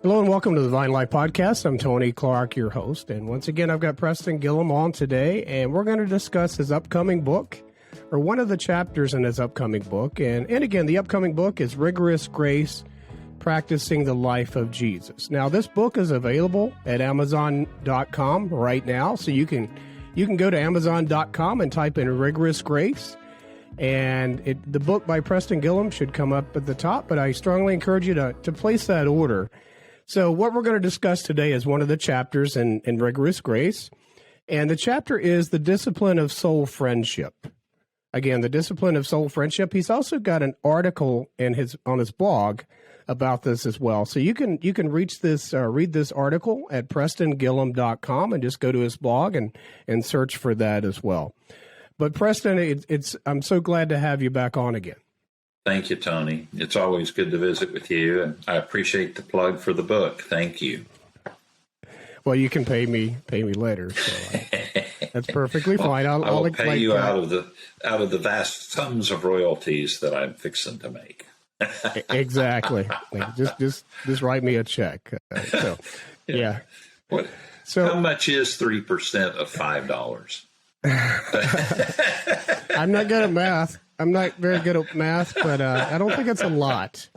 Hello and welcome to the Vine Life Podcast. I'm Tony Clark, your host. And once again, I've got Preston Gillham on today, and we're going to discuss his upcoming book, or one of the chapters in his upcoming book. And again, the upcoming book is Rigorous Grace, Practicing the Life of Jesus. Now, this book is available at Amazon.com right now. So you can go to Amazon.com and type in Rigorous Grace. And the book by Preston Gillham should come up at the top, but I strongly encourage you to place that order. So what we're going to discuss today is one of the chapters in Rigorous Grace. And the chapter is the discipline of soul friendship. Again, the discipline of soul friendship. He's also got an article on his blog about this as well. So you can read this article at PrestonGillham.com and just go to his blog and search for that as well. But Preston, I'm so glad to have you back on again. Thank you, Tony. It's always good to visit with you, and I appreciate the plug for the book. Thank you. Well, you can pay me later, so that's perfectly fine. I'll pay you out of the vast sums of royalties that I'm fixing to make. Exactly. Just write me a check. Yeah. How much is 3% of $5? I'm not good at math. I'm not very good at math, but I don't think it's a lot.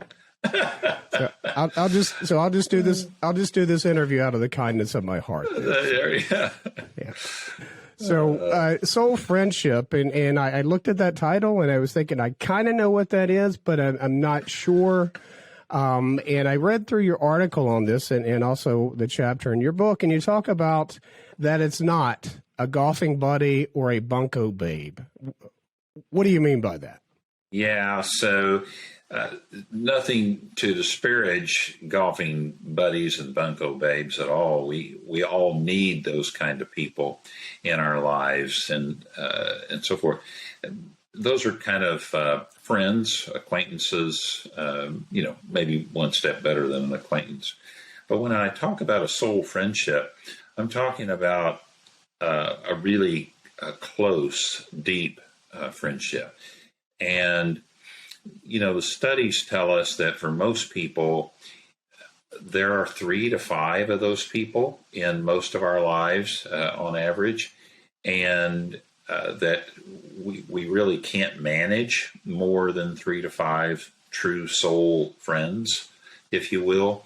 So I'll just do this. I'll just do this interview out of the kindness of my heart. There you go. Yeah. So soul friendship, and I looked at that title and I was thinking I kind of know what that is, but I'm not sure. And I read through your article on this and also the chapter in your book, and you talk about that it's not a golfing buddy or a bunko babe. What do you mean by that? Yeah, so nothing to disparage golfing buddies and bunko babes at all. We all need those kind of people in our lives and so forth. Those are kind of friends, acquaintances, maybe one step better than an acquaintance. But when I talk about a soul friendship, I'm talking about a really close, deep friendship. And, the studies tell us that for most people, there are 3 to 5 of those people in most of our lives on average. And that we really can't manage more than 3 to 5 true soul friends, if you will.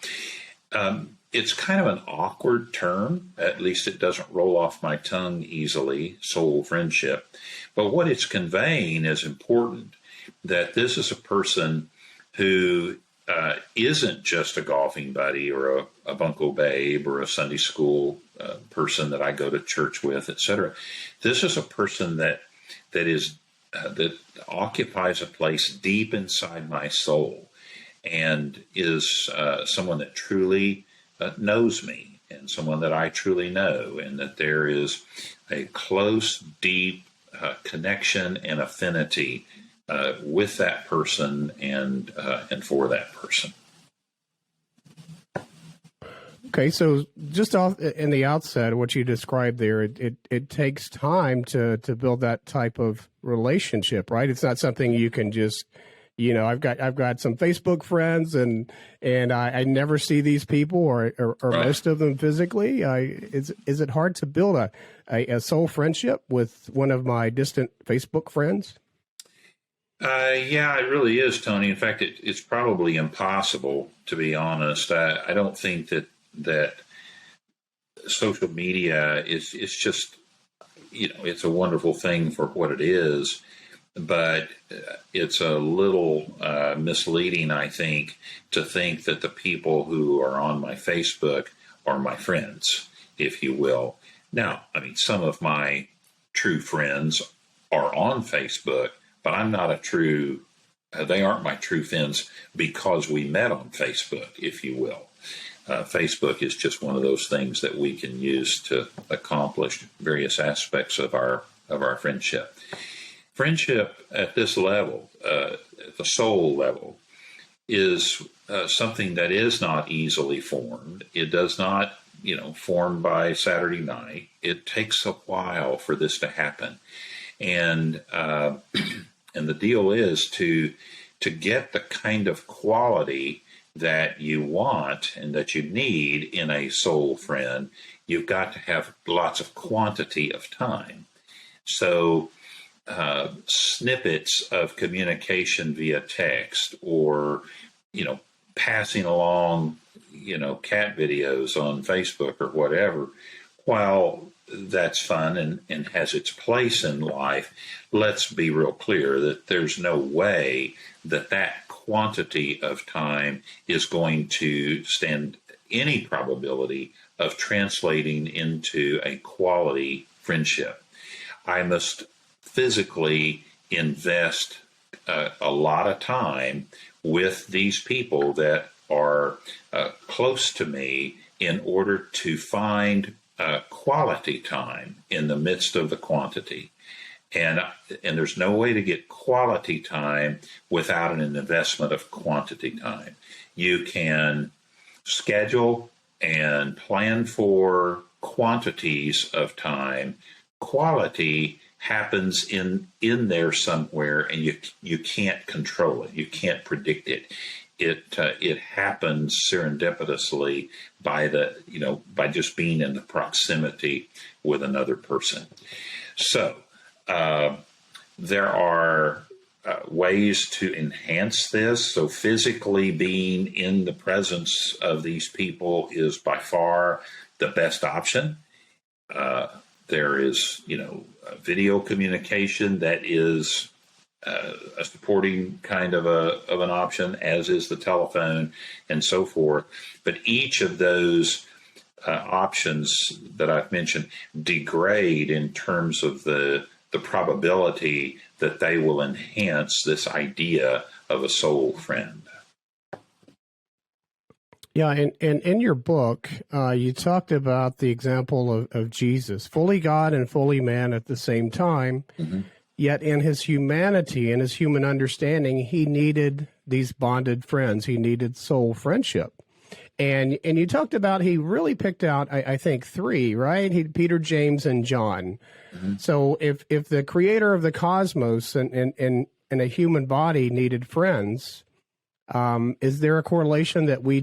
It's kind of an awkward term. At least it doesn't roll off my tongue easily, soul friendship. But what it's conveying is important, that this is a person who isn't just a golfing buddy or a bunko babe or a Sunday school person that I go to church with, etc. This is a person that occupies a place deep inside my soul and is someone that truly knows me and someone that I truly know, and that there is a close, deep connection and affinity with that person and for that person. Okay, so just off in the outset, what you described there, it takes time to build that type of relationship, right? It's not something you can just, I've got some Facebook friends and I never see these people or right. Most of them physically. Is it hard to build a soul friendship with one of my distant Facebook friends? Yeah, it really is, Tony. In fact, it's probably impossible, to be honest. I don't think that social media is just, it's a wonderful thing for what it is, but it's a little misleading, I think, to think that the people who are on my Facebook are my friends, if you will. Now, some of my true friends are on Facebook, but I'm not they aren't my true friends because we met on Facebook, if you will. Facebook is just one of those things that we can use to accomplish various aspects of our friendship. Friendship at this level, at the soul level, is something that is not easily formed. It does not, form by Saturday night. It takes a while for this to happen. And the deal is to get the kind of quality that you want and that you need in a soul friend, you've got to have lots of quantity of time. So snippets of communication via text, or, passing along, cat videos on Facebook or whatever, while that's fun and has its place in life, let's be real clear that there's no way that quantity of time is going to stand any probability of translating into a quality friendship. I must physically invest a lot of time with these people that are close to me in order to find quality time in the midst of the quantity. And there's no way to get quality time without an investment of quantity time. You can schedule and plan for quantities of time. Quality happens in there somewhere, and you can't control it. You can't predict it. It happens serendipitously by just being in the proximity with another person. So there are ways to enhance this. So physically being in the presence of these people is by far the best option. There is, video communication that is a supporting kind of an option, as is the telephone and so forth. But each of those options that I've mentioned degrade in terms of the probability that they will enhance this idea of a soul friend. Yeah, and in your book, you talked about the example of Jesus, fully God and fully man at the same time. Mm-hmm. Yet in his humanity and his human understanding, he needed these bonded friends. He needed soul friendship. And you talked about, he really picked out, I think, three, right? Peter, James, and John. Mm-hmm. So if the creator of the cosmos and a human body needed friends, is there a correlation that we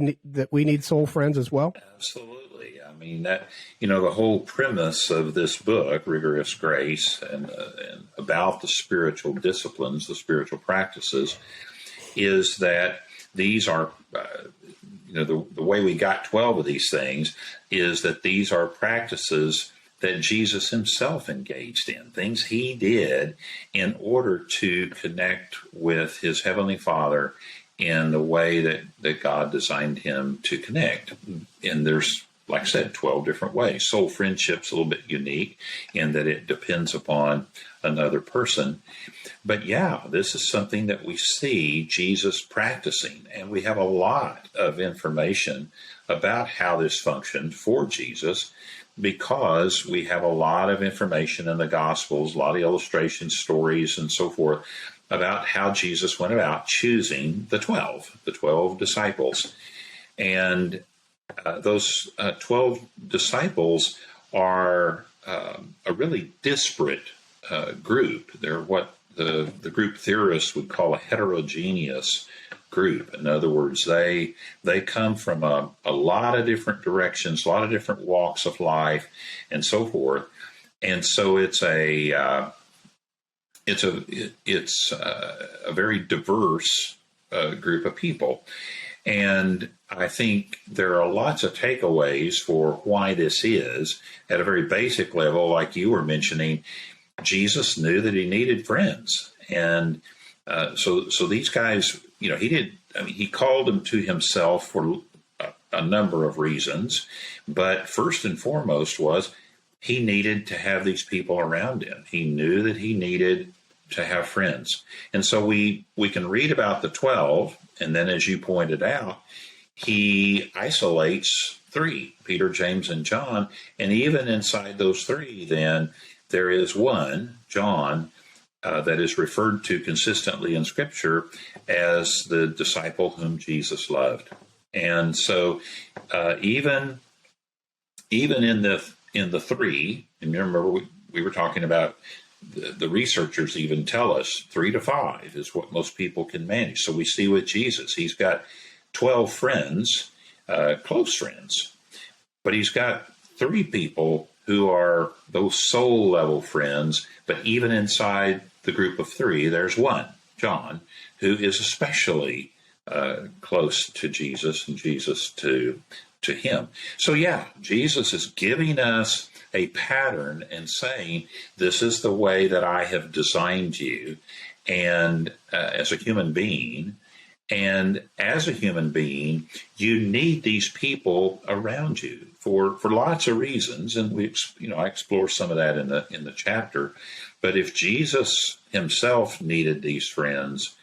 need soul friends as well? Absolutely. I mean, that, the whole premise of this book, Rigorous Grace, and about the spiritual disciplines, the spiritual practices, is that these are, the way we got 12 of these things is that these are practices that Jesus himself engaged in, things he did in order to connect with his Heavenly Father in the way that God designed him to connect. And there's, like I said, 12 different ways. Soul friendship's a little bit unique in that it depends upon another person. But yeah, this is something that we see Jesus practicing, and we have a lot of information about how this functioned for Jesus, because we have a lot of information in the Gospels, a lot of illustrations, stories, and so forth, about how Jesus went about choosing the 12 disciples. And those 12 disciples are a really disparate group. They're what the group theorists would call a heterogeneous group. In other words, they come from a lot of different directions, a lot of different walks of life, and so forth. And so it's a very diverse group of people. And I think there are lots of takeaways for why this is. At a very basic level, like you were mentioning, Jesus knew that he needed friends. And so these guys, he called them to himself for a number of reasons. But first and foremost was he needed to have these people around him. He knew that he needed to have friends. And so we can read about the 12, and then, as you pointed out, he isolates three, Peter, James, and John. And even inside those three, then, there is one, John, that is referred to consistently in Scripture as the disciple whom Jesus loved. And so even in the three, and remember we were talking about the researchers even tell us 3 to 5 is what most people can manage. So we see with Jesus, he's got 12 friends, close friends, but he's got 3 people who are those soul level friends. But even inside the group of 3, there's one, John, who is especially close to Jesus, and Jesus to him. So yeah, Jesus is giving us a pattern and saying, this is the way that I have designed you, and as a human being. And as a human being, you need these people around you for lots of reasons, and I explore some of that in the chapter. But if Jesus himself needed these friends,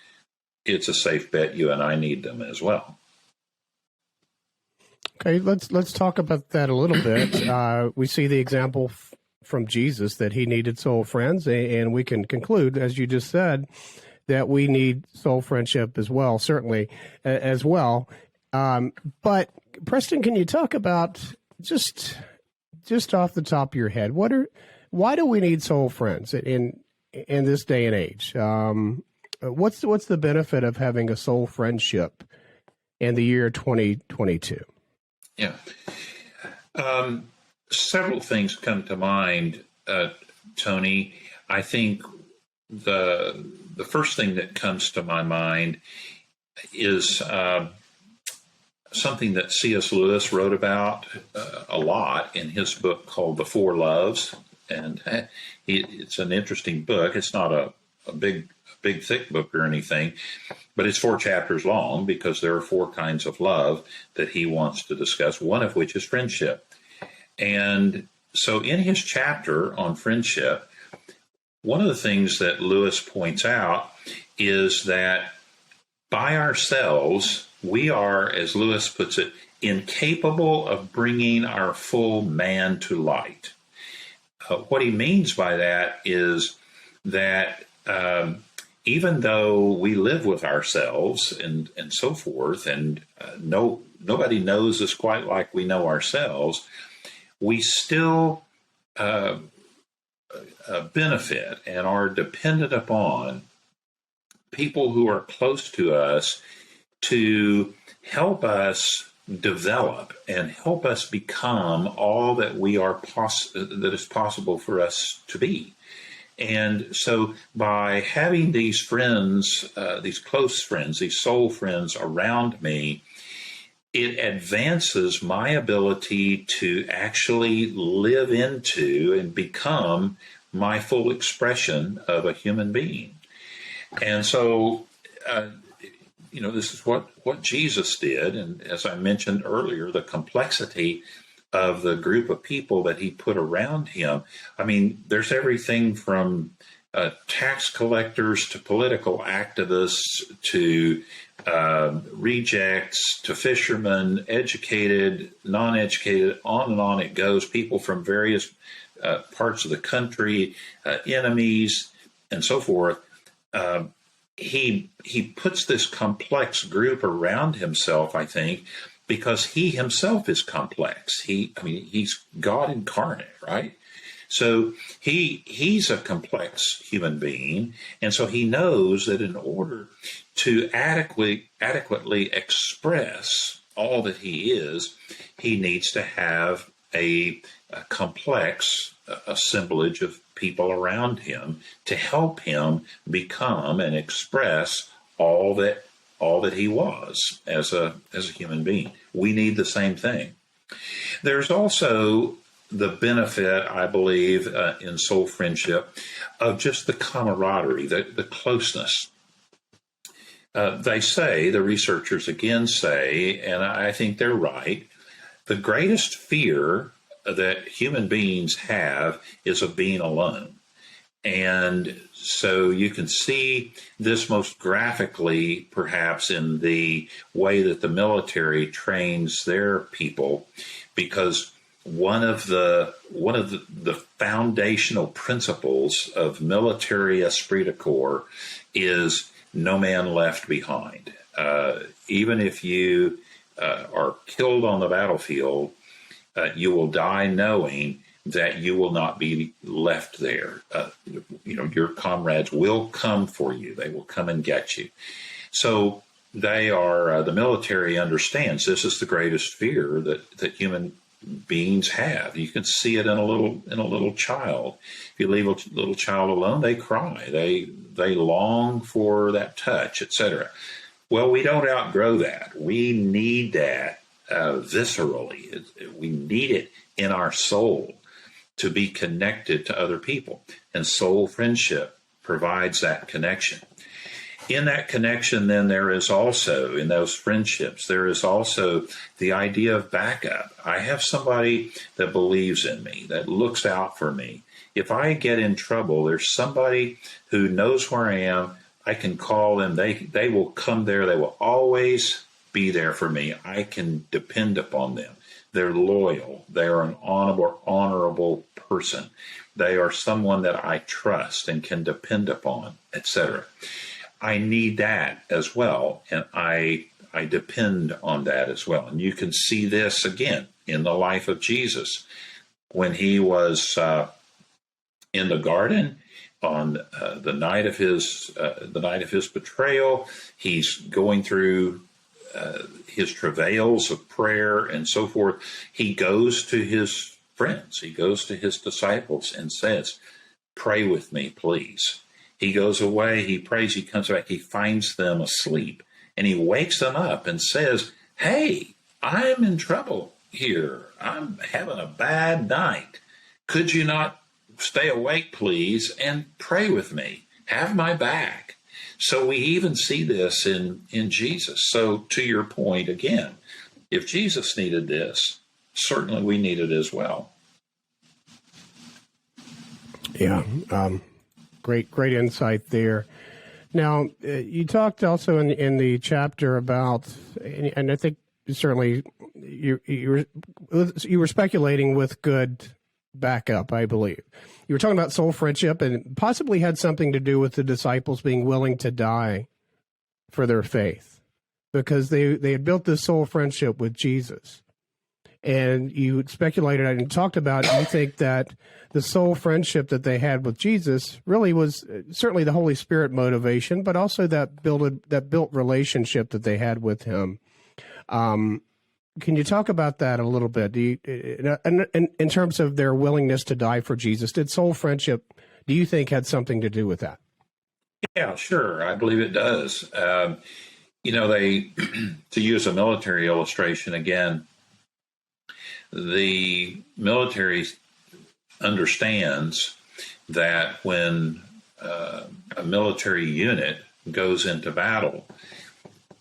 it's a safe bet you and I need them as well. Okay, let's talk about that a little bit. We see the example from Jesus that he needed soul friends, and we can conclude, as you just said, that we need soul friendship as well, certainly as well. But Preston, can you talk about just off the top of your head, why do we need soul friends in this day and age? What's the benefit of having a soul friendship in the year 2022? Yeah. Several things come to mind, Tony. I think the first thing that comes to my mind is something that C.S. Lewis wrote about a lot in his book called The Four Loves. And it's an interesting book. It's not a big, thick book or anything, but it's 4 chapters long because there are 4 kinds of love that he wants to discuss, one of which is friendship. And so in his chapter on friendship, one of the things that Lewis points out is that by ourselves, we are, as Lewis puts it, incapable of bringing our full man to light. What he means by that is that even though we live with ourselves and so forth, and nobody knows us quite like we know ourselves, we still benefit and are dependent upon people who are close to us to help us develop and help us become all that we are that is possible for us to be. And so by having these friends, these close friends, these soul friends around me, it advances my ability to actually live into and become my full expression of a human being. And so, this is what Jesus did. And as I mentioned earlier, the complexity of the group of people that he put around him. I mean, there's everything from tax collectors to political activists to rejects to fishermen, educated, non-educated, on and on it goes, people from various parts of the country, enemies, and so forth. He puts this complex group around himself, I think, because he himself is complex. He's God incarnate, right? So he's a complex human being, and so he knows that in order to adequately express all that he is, he needs to have a complex assemblage of people around him to help him become and express all that he was as a human being. We need the same thing. There's also the benefit, I believe, in soul friendship of just the camaraderie, the closeness. The researchers again say, and I think they're right, the greatest fear that human beings have is of being alone. And so you can see this most graphically, perhaps, in the way that the military trains their people, because one of the foundational principles of military esprit de corps is no man left behind. Even if you are killed on the battlefield, you will die knowing that you will not be left there. Your comrades will come for you. They will come and get you. So they are the military understands this is the greatest fear that human beings have. You can see it in a little child. If you leave a little child alone, they cry. They long for that touch, etc. Well, we don't outgrow that. We need that viscerally. We need it in our soul to be connected to other people. And soul friendship provides that connection. In that connection, then there is also, in those friendships, there is also the idea of backup. I have somebody that believes in me, that looks out for me. If I get in trouble, there's somebody who knows where I am. I can call them. They will come there. They will always be there for me. I can depend upon them. They're loyal. They are an honorable person. They are someone that I trust and can depend upon, etc. I need that as well, and I depend on that as well. And you can see this again in the life of Jesus when he was in the garden on the night of his betrayal. He's going through his travails of prayer and so forth. He goes to his friends. He goes to his disciples and says, "Pray with me, please." He goes away, he prays, he comes back, he finds them asleep, and he wakes them up and says, "Hey, I'm in trouble here. I'm having a bad night. Could you not stay awake, please, and pray with me? Have my back." So we even see this in Jesus. So to your point, again, if Jesus needed this, certainly we need it as well. Yeah. Great insight there. Now, you talked also in the chapter about, and I think certainly you were speculating with good backup, I believe. You were talking about soul friendship and possibly had something to do with the disciples being willing to die for their faith because they had built this soul friendship with Jesus. And you speculated and talked about, you think that the soul friendship that they had with Jesus really was certainly the Holy Spirit motivation, but also that built relationship that they had with him. Can you talk about that a little bit? In terms of their willingness to die for Jesus, did soul friendship, do you think, had something to do with that? Yeah, sure. I believe it does. They, to use a military illustration again, the military understands that when a military unit goes into battle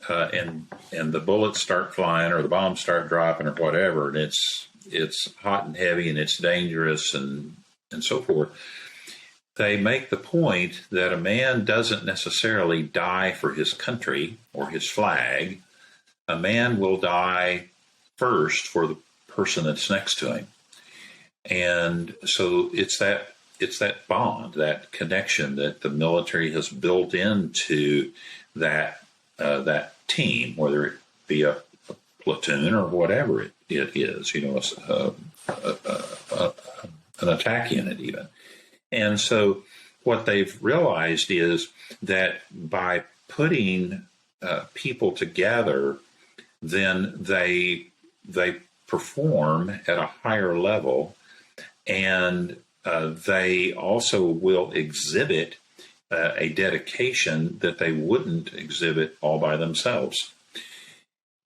and the bullets start flying or the bombs start dropping or whatever, and it's hot and heavy and it's dangerous and so forth, they make the point that a man doesn't necessarily die for his country or his flag. A man will die first for the person that's next to him. And so it's that bond, that connection that the military has built into that team, whether it be a platoon or whatever it is, an attack unit even. And so what they've realized is that by putting people together, then they perform at a higher level, and they also will exhibit a dedication that they wouldn't exhibit all by themselves.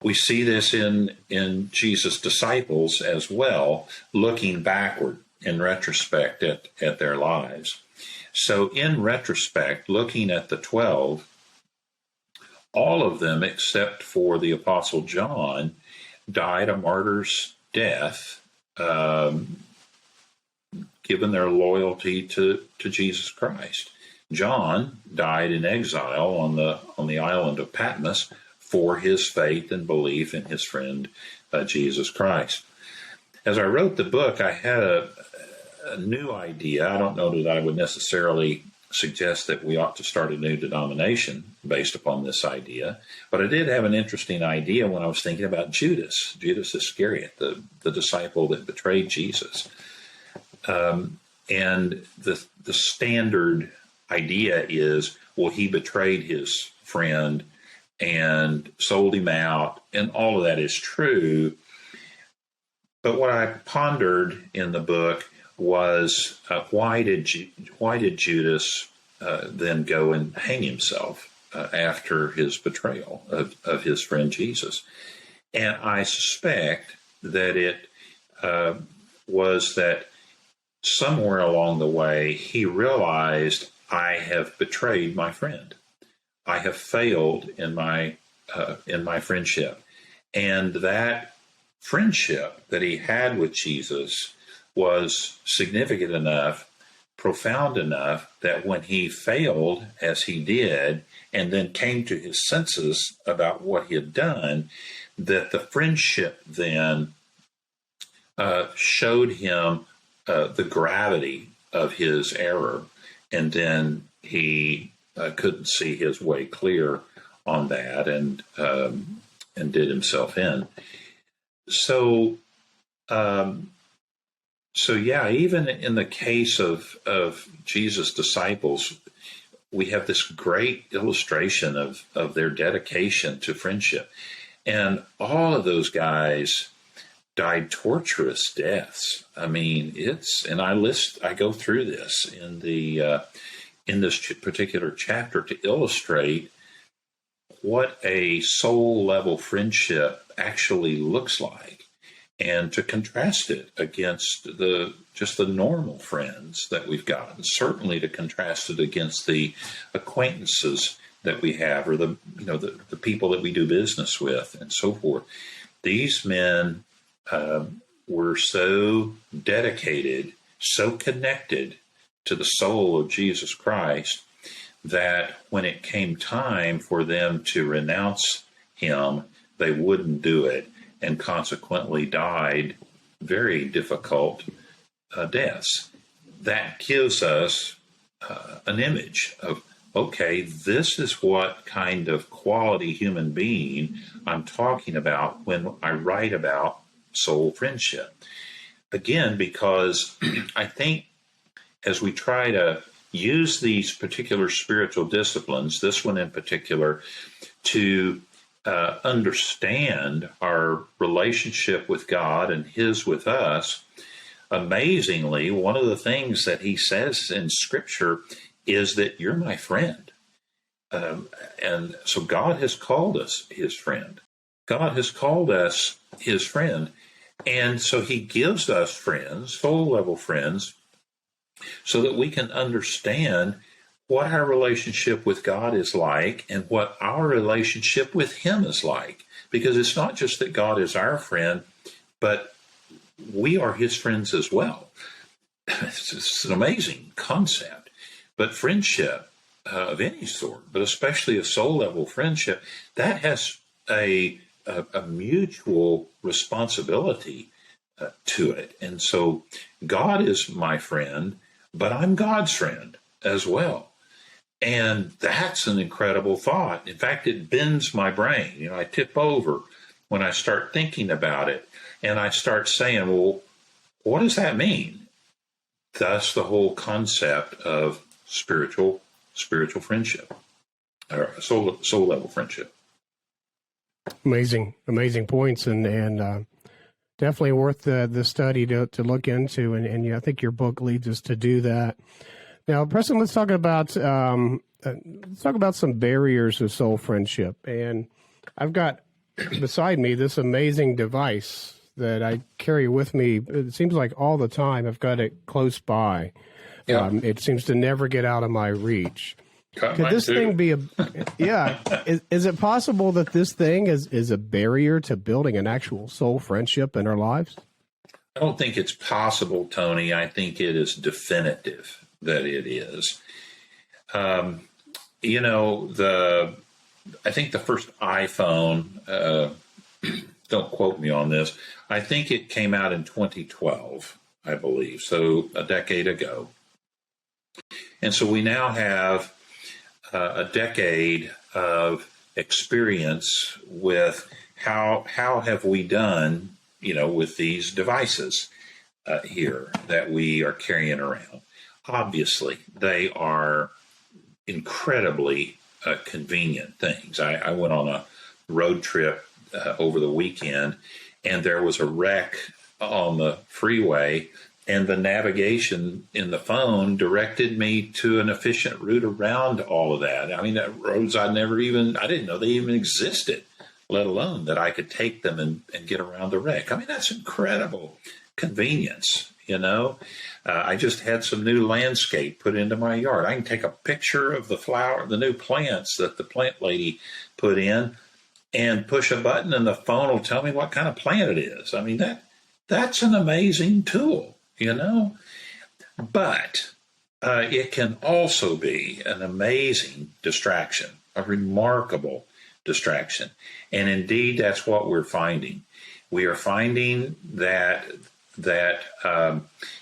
We see this in Jesus' disciples as well, looking backward in retrospect at their lives. So in retrospect, looking at the 12, all of them except for the Apostle John died a martyr's death, given their loyalty to Jesus Christ. John died in exile on the island of Patmos for his faith and belief in his friend Jesus Christ. As I wrote the book, I had a new idea. I don't know that I would necessarily suggest that we ought to start a new denomination based upon this idea, but I did have an interesting idea when I was thinking about Judas Iscariot, the disciple that betrayed Jesus. And the standard idea is, well, he betrayed his friend and sold him out, and all of that is true. But what I pondered in the book was why did Judas then go and hang himself after his betrayal of his friend Jesus? And I suspect that it was that somewhere along the way he realized, I have betrayed my friend. I have failed in my friendship, and that friendship that he had with Jesus was significant enough, profound enough, that when he failed, as he did, and then came to his senses about what he had done, that the friendship then showed him the gravity of his error, and then he couldn't see his way clear on that, and did himself in. So yeah, even in the case of Jesus' disciples, we have this great illustration of their dedication to friendship. And all of those guys died torturous deaths. I mean, I go through this in this particular chapter to illustrate what a soul level friendship actually looks like, and to contrast it against just the normal friends that we've got, and certainly to contrast it against the acquaintances that we have, or the people that we do business with, and so forth. These men were so dedicated, so connected to the soul of Jesus Christ, that when it came time for them to renounce him, they wouldn't do it, and consequently died very difficult deaths. That gives us an image of, okay, this is what kind of quality human being I'm talking about when I write about soul friendship. Again, because I think as we try to use these particular spiritual disciplines, this one in particular, to understand our relationship with God and his with us, amazingly, one of the things that he says in Scripture is that you're my friend. And so God has called us his friend. God has called us his friend. And so he gives us friends, soul level friends, so that we can understand what our relationship with God is like and what our relationship with him is like. Because it's not just that God is our friend, but we are his friends as well. It's an amazing concept. But friendship of any sort, but especially a soul level friendship, that has a mutual responsibility to it. And so God is my friend, but I'm God's friend as well. And that's an incredible thought. In fact, it bends my brain. I tip over when I start thinking about it, and I start saying, well, what does that mean? Thus, the whole concept of spiritual friendship, or soul level friendship. Amazing points, and definitely worth the study to look into, and I think your book leads us to do that. Now, Preston, let's talk about some barriers of soul friendship. And I've got beside me this amazing device that I carry with me. It seems like all the time. I've got it close by. Yeah. It seems to never get out of my reach. Could this thing be is it possible that this thing is a barrier to building an actual soul friendship in our lives? I don't think it's possible, Tony. I think it is definitive that it is. I think the first iPhone, don't quote me on this, I think it came out in 2012, I believe, so a decade ago. And so we now have a decade of experience with how have we done, with these devices here that we are carrying around. Obviously, they are incredibly convenient things. I went on a road trip over the weekend, and there was a wreck on the freeway, and the navigation in the phone directed me to an efficient route around all of that. I mean, roads I didn't know they even existed, let alone that I could take them and get around the wreck. I mean, that's incredible convenience, you know. I just had some new landscape put into my yard. I can take a picture of the new plants that the plant lady put in, and push a button and the phone will tell me what kind of plant it is. I mean, that's an amazing tool, you know. But it can also be an amazing distraction, a remarkable distraction. And indeed, that's what we're finding. We are finding that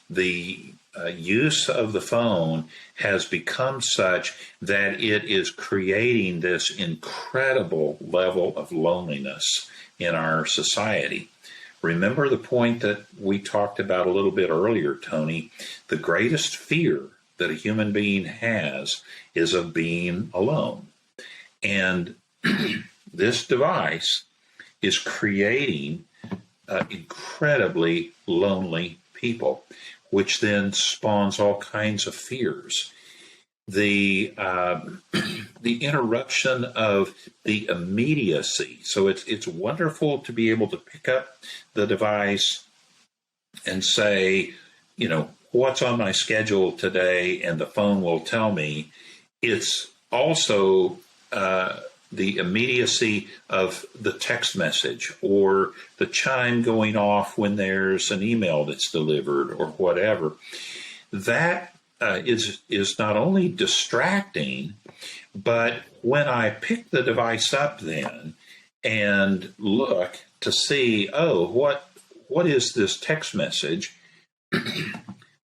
the use of the phone has become such that it is creating this incredible level of loneliness in our society. Remember the point that we talked about a little bit earlier, Tony. The greatest fear that a human being has is of being alone. And this device is creating incredibly lonely people, which then spawns all kinds of fears. The interruption of the immediacy. So it's wonderful to be able to pick up the device and say, you know, what's on my schedule today, and the phone will tell me. It's also the immediacy of the text message or the chime going off when there's an email that's delivered or whatever. That is not only distracting, but when I pick the device up then and look to see, what is this text message?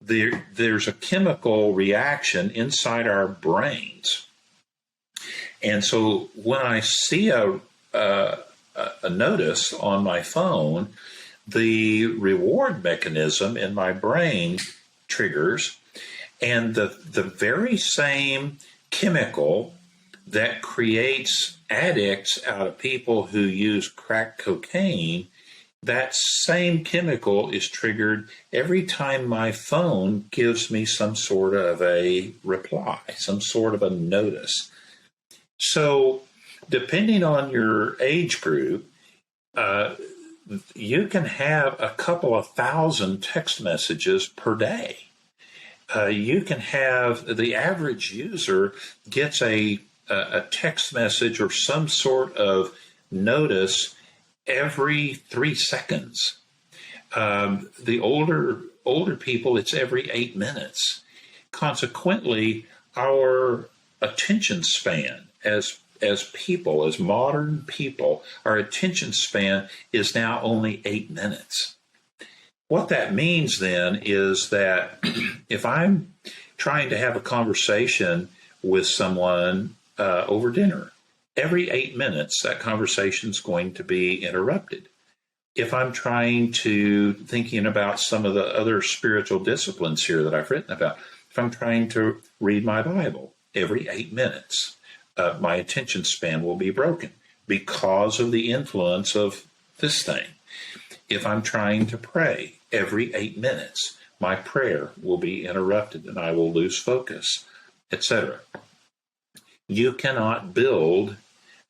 There's a chemical reaction inside our brains. And so when I see a notice on my phone, the reward mechanism in my brain triggers, and the very same chemical that creates addicts out of people who use crack cocaine, that same chemical is triggered every time my phone gives me some sort of a reply, some sort of a notice. So depending on your age group, you can have a couple of thousand text messages per day. You can have the average user gets a text message or some sort of notice every 3 seconds. The older people, it's every 8 minutes. Consequently, our attention span as people, as modern people, our attention span is now only 8 minutes. What that means then is that if I'm trying to have a conversation with someone over dinner, every 8 minutes that conversation is going to be interrupted. If I'm thinking about some of the other spiritual disciplines here that I've written about, if I'm trying to read my Bible, every 8 minutes, my attention span will be broken because of the influence of this thing. If I'm trying to pray, every 8 minutes, my prayer will be interrupted and I will lose focus, etc. You cannot build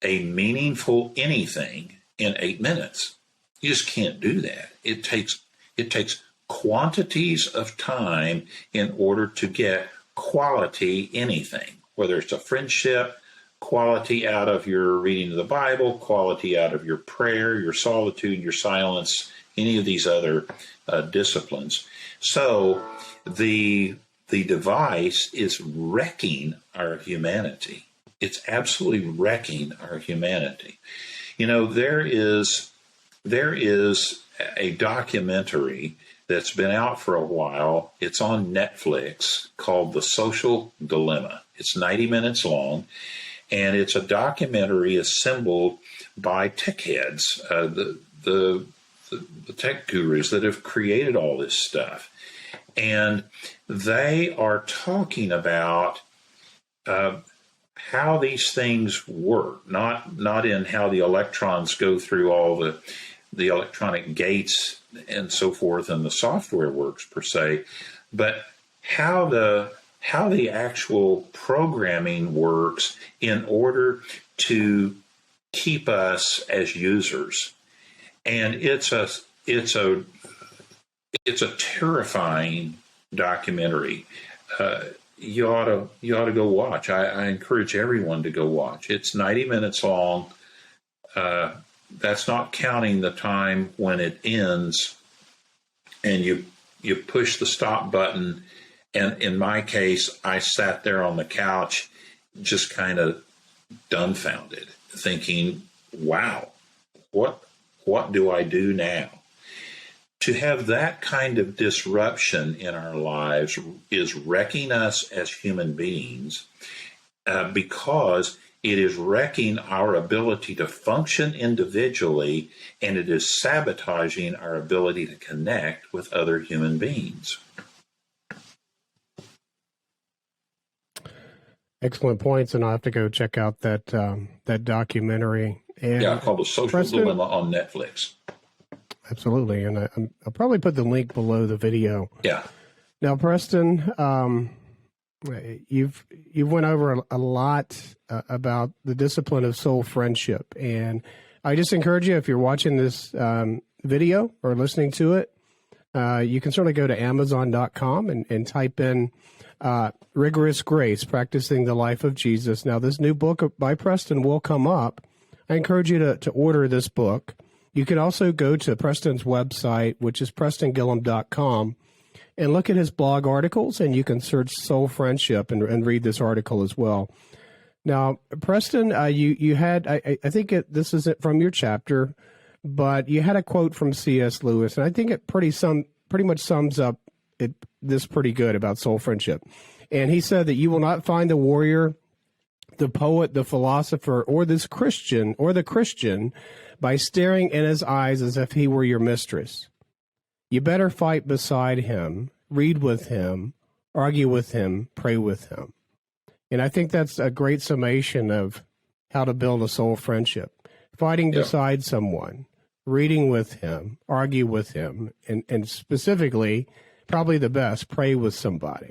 a meaningful anything in 8 minutes. You just can't do that. It takes quantities of time in order to get quality anything, whether it's a friendship, quality out of your reading of the Bible, quality out of your prayer, your solitude, your silence, any of these other disciplines. So the device is wrecking our humanity. It's absolutely wrecking our humanity. You know, there is a documentary that's been out for a while. It's on Netflix called The Social Dilemma. It's 90 minutes long, and it's a documentary assembled by tech heads, the tech gurus that have created all this stuff. And they are talking about how these things work, not in how the electrons go through all the electronic gates and so forth and the software works per se, but how the actual programming works in order to keep us as users. And it's a terrifying documentary. You ought to go watch. I encourage everyone to go watch. It's 90 minutes long. That's not counting the time when it ends and you push the stop button. And in my case, I sat there on the couch just kind of dumbfounded, thinking, wow, what do I do now? To have that kind of disruption in our lives is wrecking us as human beings, because it is wrecking our ability to function individually, and it is sabotaging our ability to connect with other human beings. Excellent points, and I'll have to go check out that documentary. And yeah, called The Social Dilemma on Netflix. Absolutely, and I'll probably put the link below the video. Yeah. Now, Preston, you've went over a lot about the discipline of soul friendship, and I just encourage you, if you're watching this video or listening to it, you can certainly go to Amazon.com and type in Rigorous Grace, Practicing the Life of Jesus. Now, this new book by Preston will come up. I encourage you to order this book. You can also go to Preston's website, which is PrestonGillham.com, and look at his blog articles, and you can search Soul Friendship and read this article as well. Now, Preston, you had, I think this is it from your chapter, but you had a quote from C.S. Lewis, and I think it pretty much sums up this pretty good about soul friendship. And he said that you will not find the warrior, the poet, the philosopher, or the Christian by staring in his eyes as if he were your mistress. You better fight beside him, read with him, argue with him, pray with him. And I think that's a great summation of how to build a soul friendship. Fighting beside someone, reading with him, argue with him, and specifically, probably the best, pray with somebody.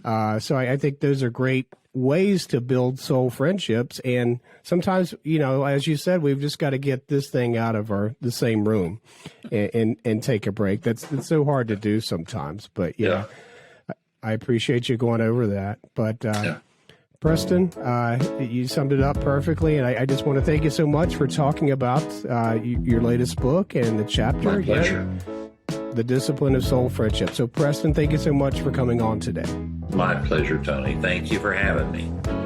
So I think those are great ways to build soul friendships. And sometimes, as you said, we've just got to get this thing out of the same room and take a break. That's so hard to do sometimes. But yeah, I appreciate you going over that. But Preston, you summed it up perfectly. And I just want to thank you so much for talking about your latest book and the chapter. My pleasure. The Discipline of Soul Friendship. So, Preston, thank you so much for coming on today. My pleasure, Tony. Thank you for having me.